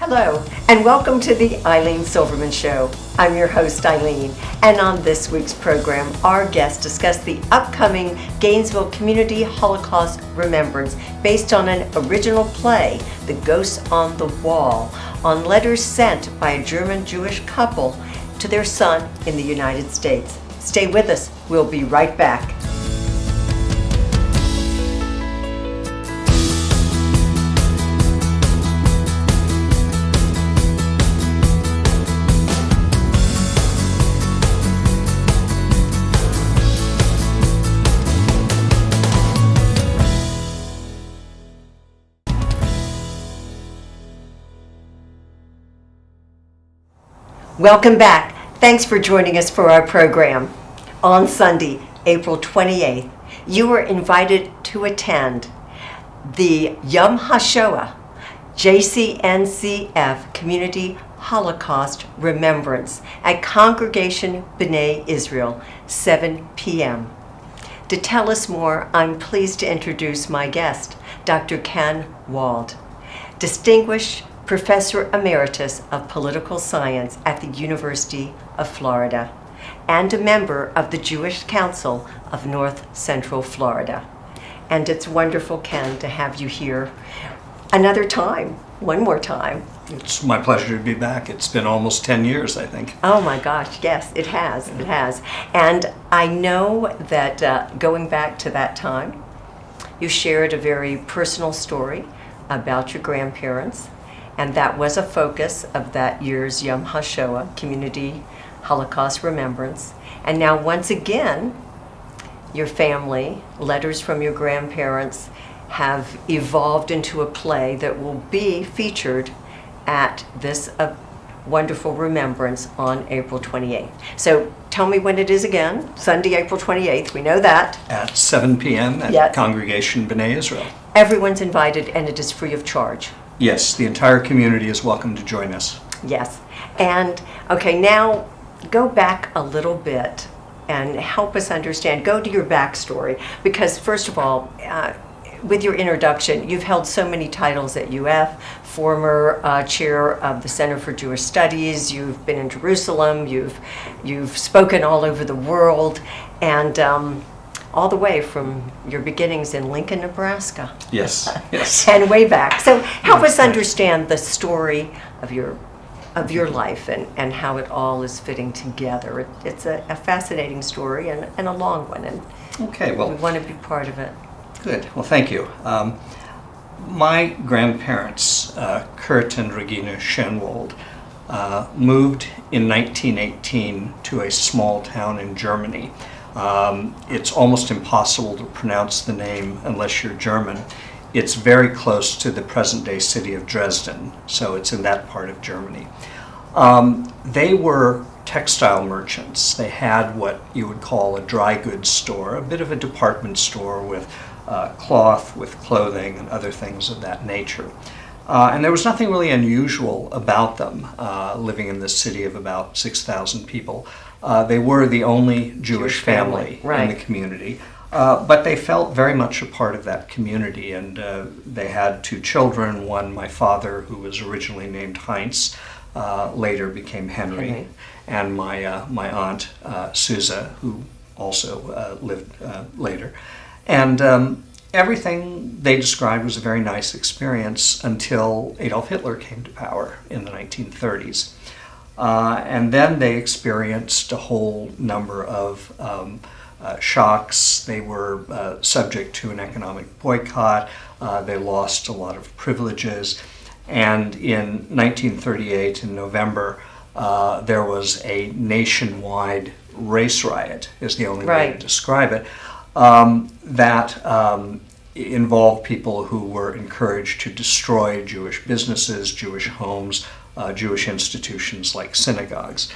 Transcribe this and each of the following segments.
Hello, and welcome to the Ilene Silverman Show. I'm your host, Ilene, and on this week's program, our guests discuss the upcoming Gainesville Community Holocaust Remembrance based on an original play, The Ghosts on the Wall, on letters sent by a German-Jewish couple to their son in the United States. Stay with us. We'll be right back. Welcome back. Thanks for joining us for our program. On Sunday, April 28th, you are invited to attend the Yom Hashoah JCNCF Community Holocaust Remembrance at Congregation B'nai Israel, 7 p.m. To tell us more, I'm pleased to introduce my guest, Dr. Ken Wald, distinguished Professor Emeritus of Political Science at the University of Florida, and a member of the Jewish Council of North Central Florida. And it's wonderful, Ken, to have you here one more time. It's my pleasure to be back. It's been almost 10 years, I think. Oh my gosh, yes, it has. And I know that going back to that time, you shared a very personal story about your grandparents. And that was a focus of that year's Yom Hashoah Community Holocaust Remembrance. And now once again, your family, letters from your grandparents, have evolved into a play that will be featured at this wonderful remembrance on April 28th. So tell me when it is again. Sunday, April 28th, we know that. At 7 p.m. at Congregation B'nai Israel. Everyone's invited and it is free of charge. Yes, the entire community is welcome to join us. Yes. And okay, now go back a little bit and help us understand. Go to your backstory, because first of all, with your introduction, you've held so many titles at UF, former chair of the Center for Jewish Studies, you've been in Jerusalem, you've spoken all over the world, and all the way from your beginnings in Lincoln, Nebraska. Yes. And way back. So help us understand the story of your life and how it all is fitting together. It's a fascinating story and a long one, and okay, well, we want to be part of it. Good. Well, thank you. My grandparents, Kurt and Regina Ken Wald, moved in 1918 to a small town in Germany. It's almost impossible to pronounce the name unless you're German. It's very close to the present-day city of Dresden, so it's in that part of Germany. They were textile merchants. They had what you would call a dry goods store, a bit of a department store with cloth, with clothing, and other things of that nature. And there was nothing really unusual about them, living in this city of about 6,000 people. They were the only Jewish family in the community, but they felt very much a part of that community, and they had two children. One, my father, who was originally named Heinz, later became Henry, and my aunt, Susa, who also lived later. And everything they described was a very nice experience until Adolf Hitler came to power in the 1930s. And then they experienced a whole number of shocks. They were subject to an economic boycott. They lost a lot of privileges. And in 1938, in November, there was a nationwide race riot, is the only way to describe it, that involved people who were encouraged to destroy Jewish businesses, Jewish homes, Jewish institutions like synagogues.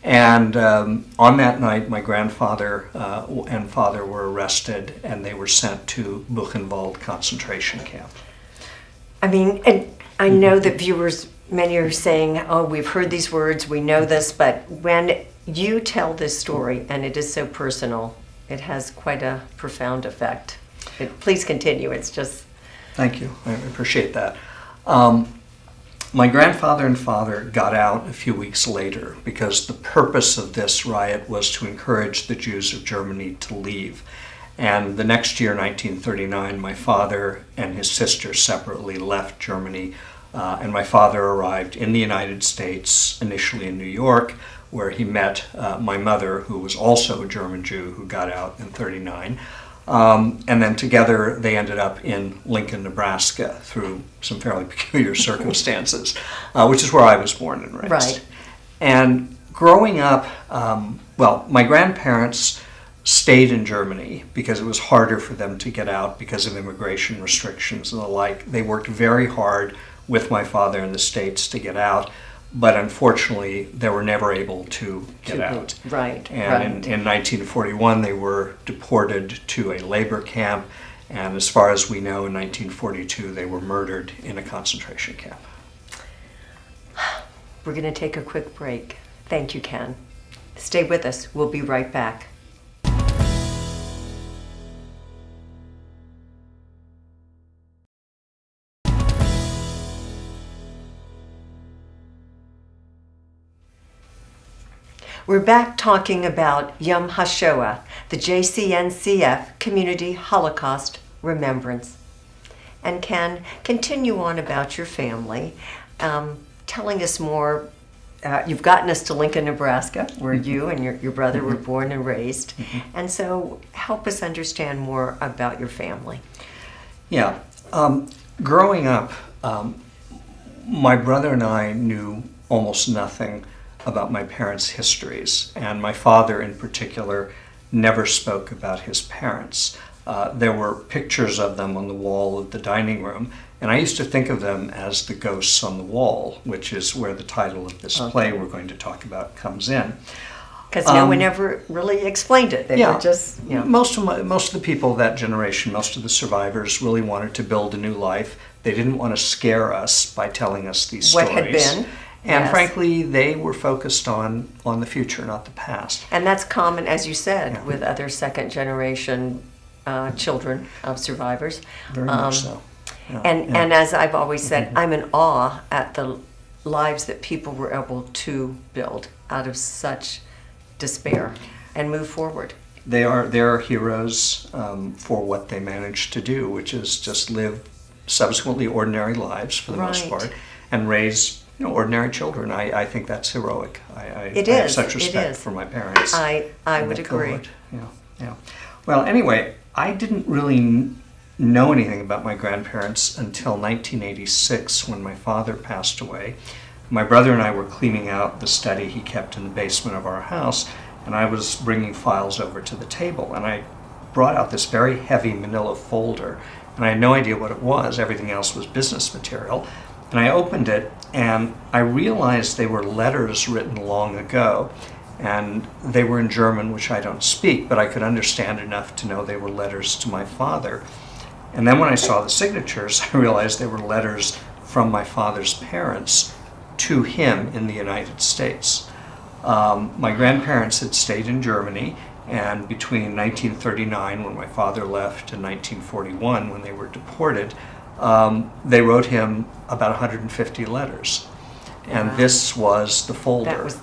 And on that night, my grandfather and father were arrested, and they were sent to Buchenwald concentration camp. I mean, and I know that viewers, many are saying, oh, we've heard these words, we know this, but when you tell this story, and it is so personal, it has quite a profound effect. Please continue. It's just... Thank you. I appreciate that. My grandfather and father got out a few weeks later because the purpose of this riot was to encourage the Jews of Germany to leave. And the next year, 1939, my father and his sister separately left Germany, and my father arrived in the United States, initially in New York, where he met my mother, who was also a German Jew who got out in 1939. And then together they ended up in Lincoln, Nebraska through some fairly peculiar circumstances, which is where I was born and raised. Right. And growing up, my grandparents stayed in Germany because it was harder for them to get out because of immigration restrictions and the like. They worked very hard with my father in the States to get out, but unfortunately they were never able to get out. Right. And in 1941 they were deported to a labor camp, and as far as we know, in 1942 they were murdered in a concentration camp. We're going to take a quick break. Thank you, Ken. Stay with us. We'll be right back. We're back talking about Yom Hashoah, the JCNCF Community Holocaust Remembrance. And Ken, continue on about your family, telling us more. You've gotten us to Lincoln, Nebraska, where you and your brother were born and raised. And so help us understand more about your family. Yeah. Growing up, my brother and I knew almost nothing about my parents' histories, and my father in particular never spoke about his parents. There were pictures of them on the wall of the dining room, and I used to think of them as the ghosts on the wall, which is where the title of this play we're going to talk about comes in. Because no one ever really explained it. They were just, Most of the people of that generation, most of the survivors, really wanted to build a new life. They didn't want to scare us by telling us these stories. What had been. And frankly, they were focused on the future, not the past. And that's common, as you said, with other second generation children of survivors. Very much so. Yeah, and as I've always said, I'm in awe at the lives that people were able to build out of such despair and move forward. They are heroes for what they managed to do, which is just live subsequently ordinary lives for the most part and raise ordinary children. I think that's heroic. I have such respect for my parents. I would agree. Yeah. Well, anyway, I didn't really know anything about my grandparents until 1986 when my father passed away. My brother and I were cleaning out the study he kept in the basement of our house, and I was bringing files over to the table, and I brought out this very heavy manila folder, and I had no idea what it was. Everything else was business material. And I opened it, and I realized they were letters written long ago, and they were in German, which I don't speak, but I could understand enough to know they were letters to my father. And then when I saw the signatures, I realized they were letters from my father's parents to him in the United States. My grandparents had stayed in Germany, and between 1939, when my father left, and 1941, when they were deported, they wrote him about 150 letters. And this was the folder. That was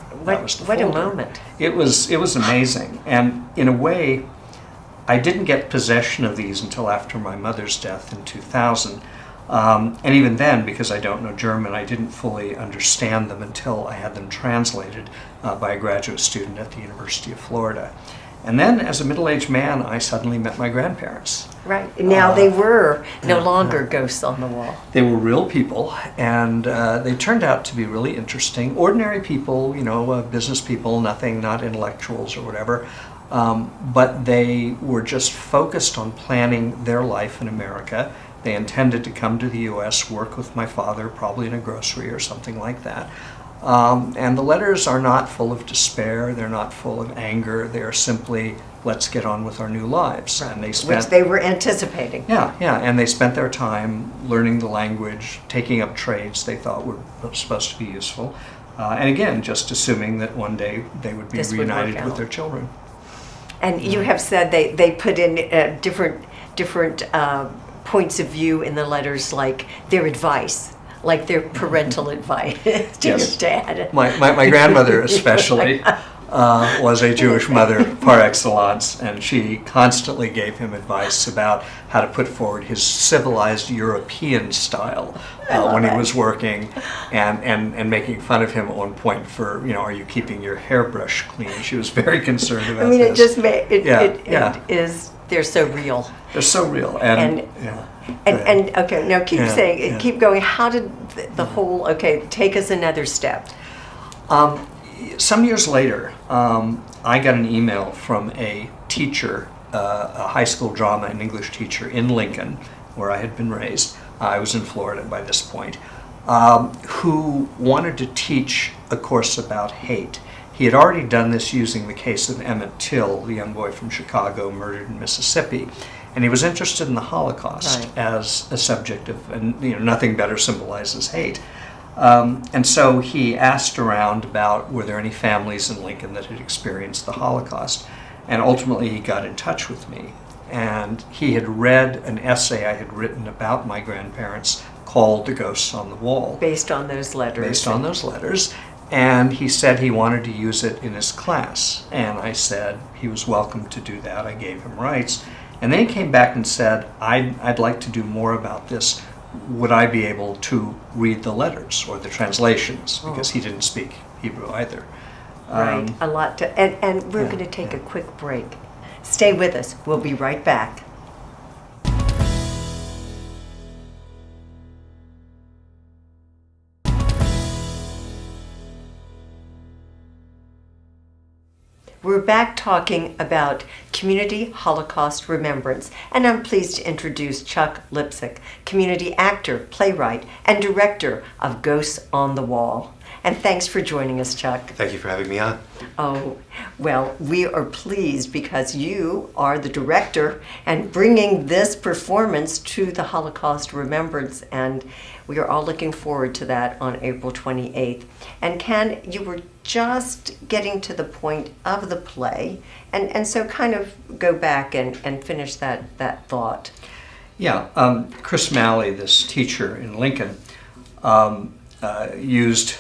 the folder. What a moment. It was amazing. And in a way, I didn't get possession of these until after my mother's death in 2000. And even then, because I don't know German, I didn't fully understand them until I had them translated by a graduate student at the University of Florida. And then, as a middle-aged man, I suddenly met my grandparents. Right. Now they were no longer ghosts on the wall. They were real people, and they turned out to be really interesting. Ordinary people, business people, not intellectuals or whatever. But they were just focused on planning their life in America. They intended to come to the U.S., work with my father, probably in a grocery or something like that. And the letters are not full of despair, they're not full of anger, they're simply, let's get on with our new lives. And they spent, which they were anticipating. Yeah, and they spent their time learning the language, taking up trades they thought were supposed to be useful. And again, just assuming that one day they would be reunited with their children. And you have said they put in different points of view in the letters, like their advice. like their parental advice to Yes. your dad. My grandmother especially was a Jewish mother par excellence, and she constantly gave him advice about how to put forward his civilized European style when he was working, and making fun of him at one point for, are you keeping your hairbrush clean? She was very concerned about I mean, this. it just Yeah. it is. They're so real. They're so real. And okay, now keep saying, yeah. keep going. How did the whole? Okay, take us another step. Some years later, I got an email from a teacher, a high school drama and English teacher in Lincoln, where I had been raised. I was in Florida by this point, who wanted to teach a course about hate. He had already done this using the case of Emmett Till, the young boy from Chicago murdered in Mississippi. And he was interested in the Holocaust Right. as a subject of, and nothing better symbolizes hate. And so he asked around about were there any families in Lincoln that had experienced the Holocaust. And ultimately he got in touch with me. And he had read an essay I had written about my grandparents called The Ghosts on the Wall. Based on those letters. Based on those letters. And he said he wanted to use it in his class. And I said he was welcome to do that. I gave him rights. And then he came back and said, I'd like to do more about this. Would I be able to read the letters or the translations? Because he didn't speak Hebrew either. Right, a lot to, and we're going to take a quick break. Stay with us. We'll be right back. We're back talking about Community Holocaust Remembrance, and I'm pleased to introduce Chuck Lipski, community actor, playwright, and director of Ghosts on the Wall. And thanks for joining us, Chuck. Thank you for having me on. Oh, well, we are pleased because you are the director and bringing this performance to the Holocaust Remembrance, and we are all looking forward to that on April 28th. And Ken, you were just getting to the point of the play, and so kind of go back and finish that thought. Yeah, Chris Malley, this teacher in Lincoln, used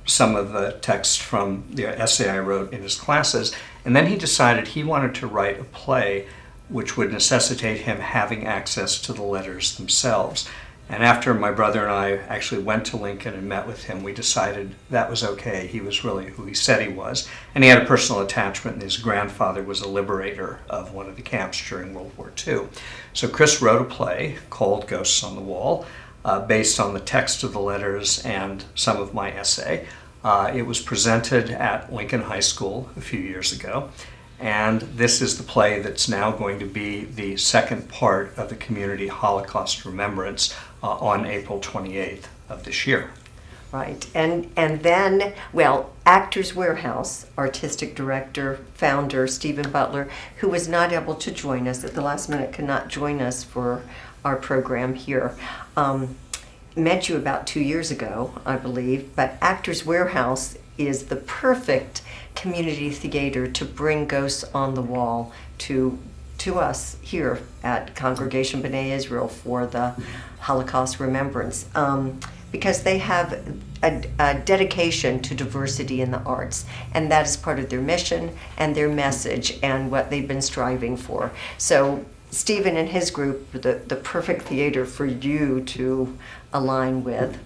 some of the text from the essay I wrote in his classes, and then he decided he wanted to write a play which would necessitate him having access to the letters themselves. And after my brother and I actually went to Lincoln and met with him, we decided that was okay. He was really who he said he was. And he had a personal attachment, and his grandfather was a liberator of one of the camps during World War II. So Chris wrote a play called Ghosts on the Wall, based on the text of the letters and some of my essay. It was presented at Lincoln High School a few years ago. And this is the play that's now going to be the second part of the Community Holocaust Remembrance on April 28th of this year. Right, and then, well, Actors Warehouse, artistic director, founder, Stephen Butler, who was not able to join us at the last minute, could not join us for our program here. Met you about 2 years ago, I believe, but Actors Warehouse is the perfect community theater to bring Ghosts on the Wall to us here at Congregation B'nai Israel for the Holocaust Remembrance, because they have a dedication to diversity in the arts, and that is part of their mission and their message and what they've been striving for. So Stephen and his group, the perfect theater for you to align with.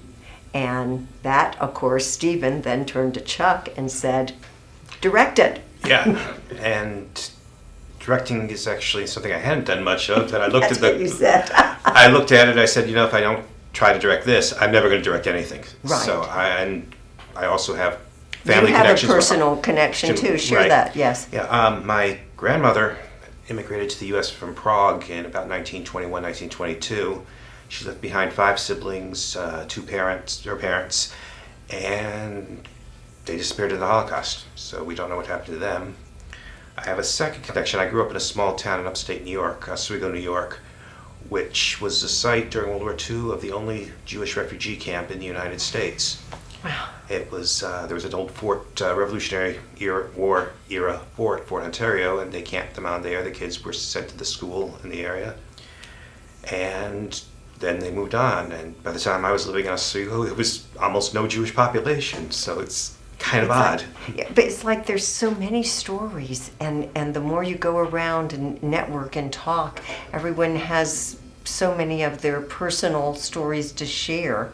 And that, of course, Stephen then turned to Chuck and said, direct it. Yeah, and directing is actually something I hadn't done much of. And I looked That's at what you said. I looked at it. I said, if I don't try to direct this, I'm never going to direct anything. Right. So I also have family you have connections. a personal connection too. Share Right. that. Yes. Yeah. My grandmother immigrated to the U.S. from Prague in about 1921, 1922. She left behind 5 siblings, her parents, and they disappeared in the Holocaust. So we don't know what happened to them. I have a second connection. I grew up in a small town in upstate New York, Oswego, New York, which was the site during World War II of the only Jewish refugee camp in the United States. Wow. It was there was an old fort, Revolutionary War era fort, Fort Ontario, and they camped them out there. The kids were sent to the school in the area, and then they moved on, and by the time I was living in Oswego, it was almost no Jewish population, so it's kind of odd. Yeah, but it's like there's so many stories, and the more you go around and network and talk, everyone has so many of their personal stories to share.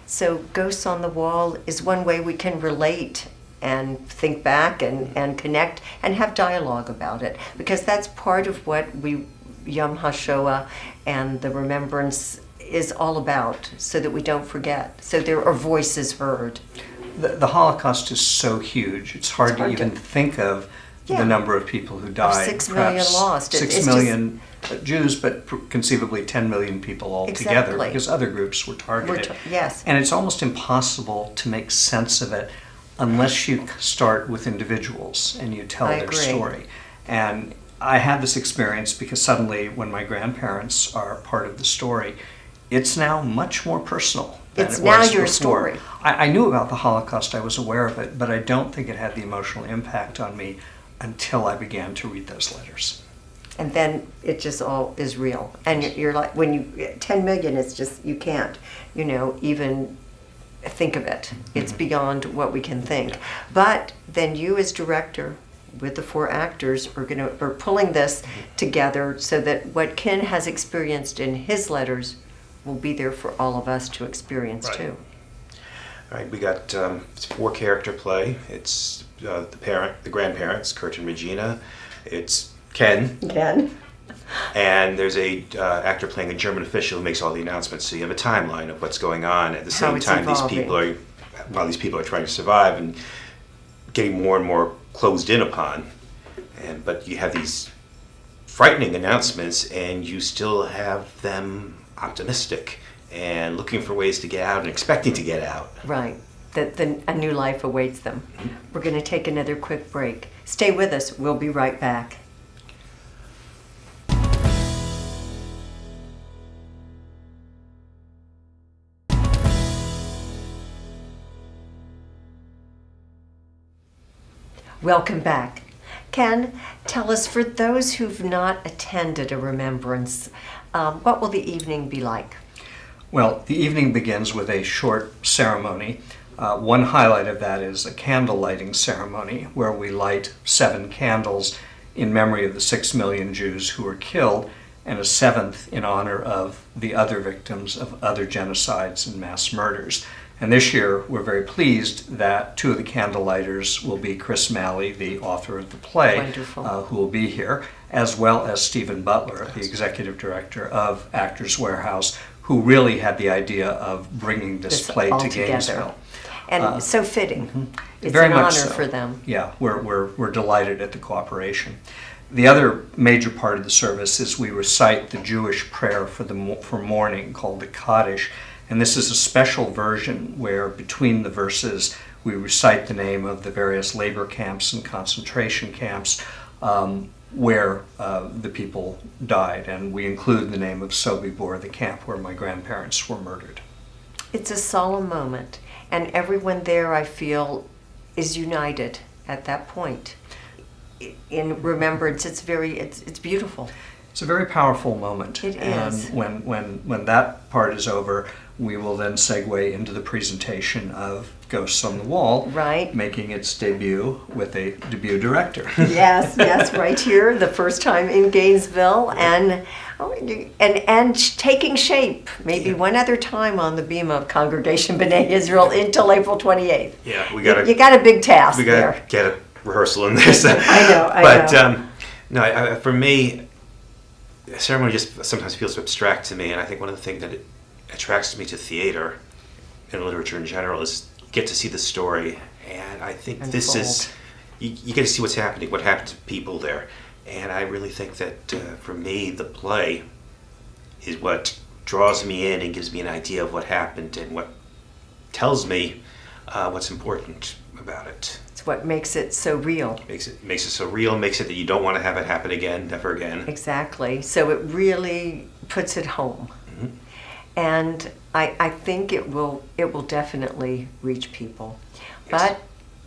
So Ghosts on the Wall is one way we can relate and think back and connect and have dialogue about it, because that's part of what Yom Hashoah and the remembrance is all about, so that we don't forget, so there are voices heard. The Holocaust is so huge, it's hard to even think of the number of people who died. 6 million Perhaps lost. 6 million Jews, but conceivably 10 million people altogether, Exactly. because other groups were targeted. Yes. And it's almost impossible to make sense of it unless you start with individuals and you tell I their agree. story. And I had this experience because suddenly when my grandparents are part of the story, it's now much more personal than It's it now was your before. story. I knew about the Holocaust, I was aware of it, but I don't think it had the emotional impact on me until I began to read those letters. And then it just all is real. And you're like, 10 million, it's just, you can't, even think of it. It's beyond what we can think. But then you as director, with the 4 actors, are pulling this together so that what Ken has experienced in his letters will be there for all of us to experience too. All right, we got it's a 4-character play. It's the grandparents, Kurt and Regina. It's Ken. And there's a actor playing a German official who makes all the announcements. So you have a timeline of what's going on. At the same time, while these people are trying to survive and getting more and more closed in upon. But you have these frightening announcements, and you still have them optimistic and looking for ways to get out and expecting to get out. Right. That a new life awaits them. We're going to take another quick break. Stay with us. We'll be right back. Welcome back. Ken, tell us, for those who've not attended a remembrance, what will the evening be like? Well, the evening begins with a short ceremony. One highlight of that is a candle lighting ceremony where we light 7 candles in memory of the 6 million Jews who were killed, and a 7th in honor of the other victims of other genocides and mass murders. And this year, we're very pleased that 2 of the candle lighters will be Chris Malley, the author of the play, who will be here, as well as Stephen Butler, the executive director of Actors Warehouse, who really had the idea of bringing this play to Gainesville. And so fitting. It's very an much honor so. for them. Yeah, we're delighted at the cooperation. The other major part of the service is we recite the Jewish prayer for mourning called the Kaddish. And this is a special version where between the verses we recite the name of the various labor camps and concentration camps where the people died. And we include the name of Sobibor, the camp where my grandparents were murdered. It's a solemn moment. And everyone there, I feel, is united at that point. In remembrance, it's beautiful. It's a very powerful moment. It is. And when that part is over, we will then segue into the presentation of Ghosts on the Wall, right, making its debut with a debut director. Yes, right here, the first time in Gainesville, and taking shape. Maybe one other time on the beam of Congregation B'nai Israel until April 28th. Yeah, you got a big task we there. We got to get a rehearsal in this. I know. For me, ceremony just sometimes feels abstract to me, and I think one of the things that it attracts me to theater and literature in general is you get to see the story, and I think this is you get to see what happened to people there, and I really think that for me the play is what draws me in and gives me an idea of what happened and what tells me what's important about it. It's what makes it so real. Makes it so real, makes it that you don't want to have it happen again, never again. Exactly. So it really puts it home. Mm-hmm. And I think it will definitely reach people. Yes. But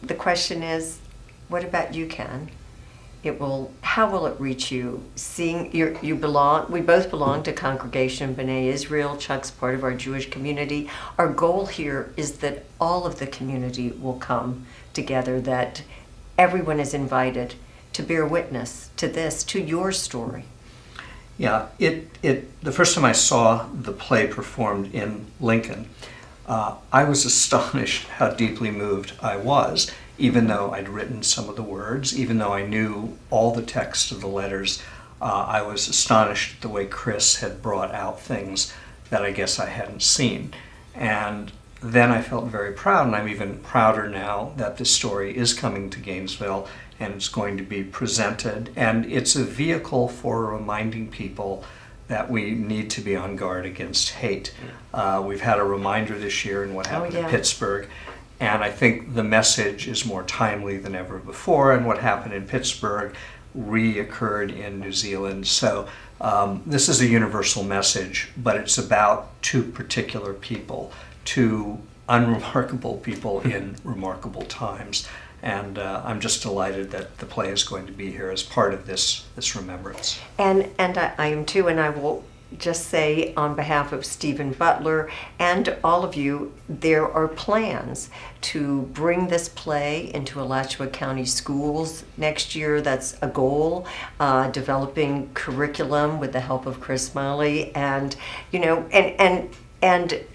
the question is, what about you, Ken? How will it reach you? Seeing we both belong to Congregation B'nai Israel. Chuck's part of our Jewish community. Our goal here is that all of the community will come together, that everyone is invited to bear witness to this, to your story. Yeah, the first time I saw the play performed in Lincoln, I was astonished how deeply moved I was, even though I'd written some of the words, even though I knew all the text of the letters. I was astonished at the way Chris had brought out things that I guess I hadn't seen. And then I felt very proud, and I'm even prouder now that this story is coming to Gainesville and it's going to be presented. And it's a vehicle for reminding people that we need to be on guard against hate. We've had a reminder this year in what happened in Pittsburgh, and I think the message is more timely than ever before, and what happened in Pittsburgh reoccurred in New Zealand. So this is a universal message, but it's about two particular people, two unremarkable people in remarkable times. And I'm just delighted that the play is going to be here as part of this remembrance. And I am too, and I will just say on behalf of Stephen Butler and all of you, there are plans to bring this play into Alachua County schools next year. That's a goal, developing curriculum with the help of Chris Smiley, and and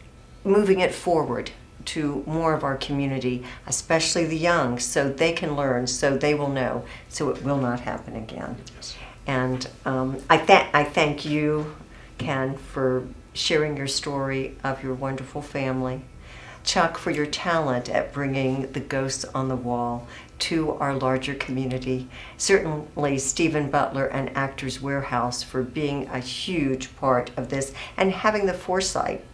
moving it forward to more of our community, especially the young, so they can learn, so they will know, so it will not happen again. Yes. And I thank you, Ken, for sharing your story of your wonderful family. Chuck, for your talent at bringing the ghosts on the wall to our larger community. Certainly Stephen Butler and Actors Warehouse for being a huge part of this and having the foresight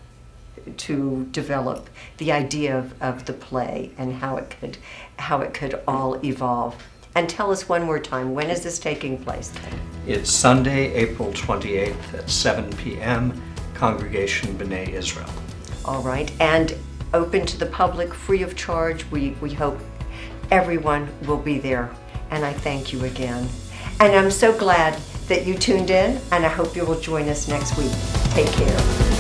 to develop the idea of the play and how it could all evolve. And tell us one more time, when is this taking place? It's Sunday, April 28th at 7 p.m., Congregation B'nai Israel. All right, and open to the public, free of charge. We hope everyone will be there. And I thank you again. And I'm so glad that you tuned in, and I hope you will join us next week. Take care.